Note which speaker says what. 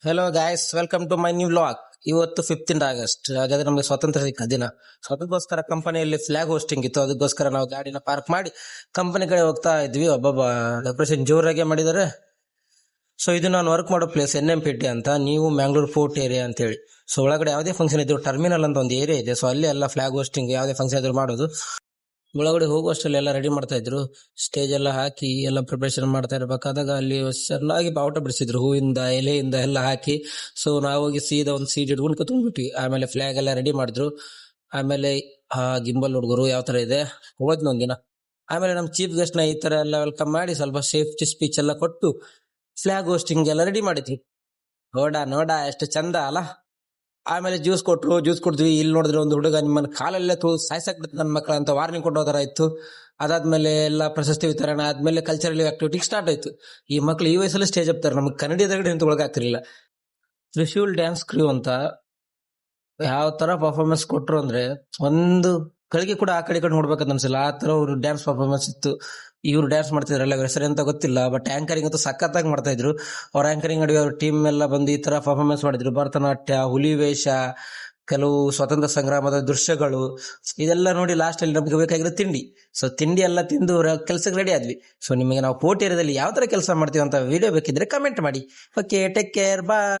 Speaker 1: Hello guys, welcome to my new vlog. ಇವತ್ತು 15 August, ಹಾಗಾದ್ರೆ ನಮಗೆ ಸ್ವಾತಂತ್ರ್ಯ ಸಿಕ್ಕ ದಿನ. ಸ್ವಾತಂತ್ರ್ಯಕ್ಕೋಸ್ಕರ ಕಂಪನಿಯಲ್ಲಿ ಫ್ಲಾಗ್ ಹೋಸ್ಟಿಂಗ್ ಇತ್ತು. ಅದಕ್ಕೋಸ್ಕರ ನಾವು ಗಾಡಿನ ಪಾರ್ಕ್ ಮಾಡಿ ಕಂಪನಿ ಕಡೆ ಹೋಗ್ತಾ ಇದ್ವಿ. ಒಬ್ಬೊಬ್ಬ ಡೆಕೋರೇಷನ್ ಜೋರಾಗೆ ಮಾಡಿದ್ದಾರೆ. ಸೊ ಇದು ನಾನು ವರ್ಕ್ ಮಾಡೋ ಪ್ಲೇಸ್ NMPT ಅಂತ, ನೀವು ಮ್ಯಾಂಗ್ಳೂರ್ ಫೋರ್ಟ್ ಏರಿಯಾ ಅಂತ ಹೇಳಿ. ಸೊ ಒಳಗಡೆ ಯಾವುದೇ ಫಂಕ್ಷನ್ ಇದ್ರು ಟರ್ಮಿನಲ್ ಅಂತ ಒಂದು ಏರಿಯಾ ಇದೆ. ಸೊ ಅಲ್ಲಿ ಎಲ್ಲ ಫ್ಲಾಗ್ ಹೋಸ್ಟಿಂಗ್ ಯಾವುದೇ ಫಂಕ್ಷನ್ ಇದ್ರು ಮಾಡೋದು. ಒಳಗಡೆ ಹೋಗುವಷ್ಟರಲ್ಲಿ ಎಲ್ಲ ರೆಡಿ ಮಾಡ್ತಾ ಇದ್ರು. ಸ್ಟೇಜ್ ಎಲ್ಲ ಹಾಕಿ ಎಲ್ಲ ಪ್ರಿಪರೇಷನ್ ಮಾಡ್ತಾ ಇರ್ಬೇಕಾದಾಗ ಅಲ್ಲಿ ಚೆನ್ನಾಗಿ ಬಾವುಟ ಬಿಡಿಸಿದ್ರು, ಹೂವಿಂದ ಎಲೆಯಿಂದ ಎಲ್ಲ ಹಾಕಿ. ಸೊ ನಾವು ಹೋಗಿ ಸೀದಾ ಒಂದು ಸೀಟ್ ಇಟ್ಕೊಂಡು ಕುತ್ಕೊಂಡ್ಬಿಟ್ವಿ. ಆಮೇಲೆ ಫ್ಲಾಗ್ ಎಲ್ಲ ರೆಡಿ ಮಾಡಿದ್ರು. ಆಮೇಲೆ ಗಿಂಬಲ್ ಹುಡುಗರು ಯಾವ ತರ ಇದೆ ಹೋದ್ನ ಒಂದಿನ. ಆಮೇಲೆ ನಮ್ಮ ಚೀಫ್ ಗೆಸ್ಟ್ ನ ಈ ತರ ಎಲ್ಲ ವೆಲ್ಕಮ್ ಮಾಡಿ ಸ್ವಲ್ಪ ಸೇಫ್ಟಿ ಸ್ಪೀಚ್ ಎಲ್ಲ ಕೊಟ್ಟು ಫ್ಲಾಗ್ ಹೋಸ್ಟಿಂಗ್ ಎಲ್ಲ ರೆಡಿ ಮಾಡಿದ್ವಿ. ನೋಡ ನೋಡ ಎಷ್ಟು ಚಂದ ಅಲ್ಲ. ಆಮೇಲೆ ಜ್ಯೂಸ್ ಕೊಟ್ರು, ಜ್ಯೂಸ್ ಕುಡಿದ್ವಿ. ಇಲ್ಲಿ ನೋಡಿದ್ರೆ ಒಂದು ಹುಡುಗ ನಿಮ್ಮನ್ನ ಕಾಲಲ್ಲೇ ಸಾಯ್ಸಾಕ್ ಬಿಡುತ್ತೆ ನನ್ನ ಮಕ್ಕಳ ಅಂತ ವಾರ್ನಿಂಗ್ ಕೊಡೋ ತರ ಇತ್ತು. ಅದಾದ್ಮೇಲೆ ಎಲ್ಲ ಪ್ರಶಸ್ತಿ ವಿತರಣೆ ಆದ್ಮೇಲೆ ಕಲ್ಚರಲ್ ಆಕ್ಟಿವಿಟಿ ಸ್ಟಾರ್ಟ್ ಆಯ್ತು. ಈ ಮಕ್ಳು ಈ ವಯಸ್ಸಲ್ಲಿ ಸ್ಟೇಜ್ ಹಬ್ತಾರೆ, ನಮ್ಗೆ ಕನ್ನಡಿಯದಾಗ ನಿಂತ್ಕೊಳಕ್ ಆಗ್ತಿರ್ಲಿಲ್ಲ. ತ್ರಿಶೂಲ್ ಡ್ಯಾನ್ಸ್ ಕ್ರೂ ಅಂತ ಯಾವ ತರ ಪರ್ಫಾರ್ಮೆನ್ಸ್ ಕೊಟ್ರು ಅಂದ್ರೆ ಒಂದು ಕಳಿಗೆ ಕೂಡ ಆ ಕಡೆ ನೋಡ್ಬೇಕಂತ ಅನ್ಸಿಲ್ಲ, ಆ ತರ ಅವ್ರು ಡ್ಯಾನ್ಸ್ ಪರ್ಫಾರ್ಮೆನ್ಸ್ ಇತ್ತು. ಇವ್ರು ಡ್ಯಾನ್ಸ್ ಮಾಡ್ತಿದ್ರಲ್ಲ, ಹೆಸರು ಅಂತ ಗೊತ್ತಿಲ್ಲ, ಬಟ್ ಆಂಕರಿಂಗ್ ಅಂತೂ ಸಖತ್ತಾಗಿ ಮಾಡ್ತಾ ಇದ್ರು. ಅವ್ರ ಆಂಕರಿಂಗ್ ನಡುವೆ ಅವ್ರ ಟೀಮ್ ಎಲ್ಲ ಬಂದು ಈ ತರ ಪರ್ಫಾರ್ಮೆನ್ಸ್ ಮಾಡಿದ್ರು. ಭರತನಾಟ್ಯ, ಹುಲಿ ವೇಷ, ಕೆಲವು ಸ್ವತಂತ್ರ ಸಂಗ್ರಾಮದ ದೃಶ್ಯಗಳು, ಇದೆಲ್ಲ ನೋಡಿ ಲಾಸ್ಟ್ ಅಲ್ಲಿ ನಮ್ಗೆ ಬೇಕಾಗಿರೋ ತಿಂಡಿ. ಸೊ ತಿಂಡಿ ಎಲ್ಲ ತಿಂದು ಕೆಲ್ಸಕ್ಕೆ ರೆಡಿ ಆದ್ವಿ. ಸೊ ನಿಮಗೆ ನಾವು ಪೋರ್ಟ್ ಏರಿಯಾದಲ್ಲಿ ಯಾವ ತರ ಕೆಲಸ ಮಾಡ್ತೀವಿ ಅಂತ ವಿಡಿಯೋ ಬೇಕಿದ್ರೆ ಕಮೆಂಟ್ ಮಾಡಿ. ಓಕೆ, ಟೇಕ್ ಕೇರ್, ಬಾಯ್.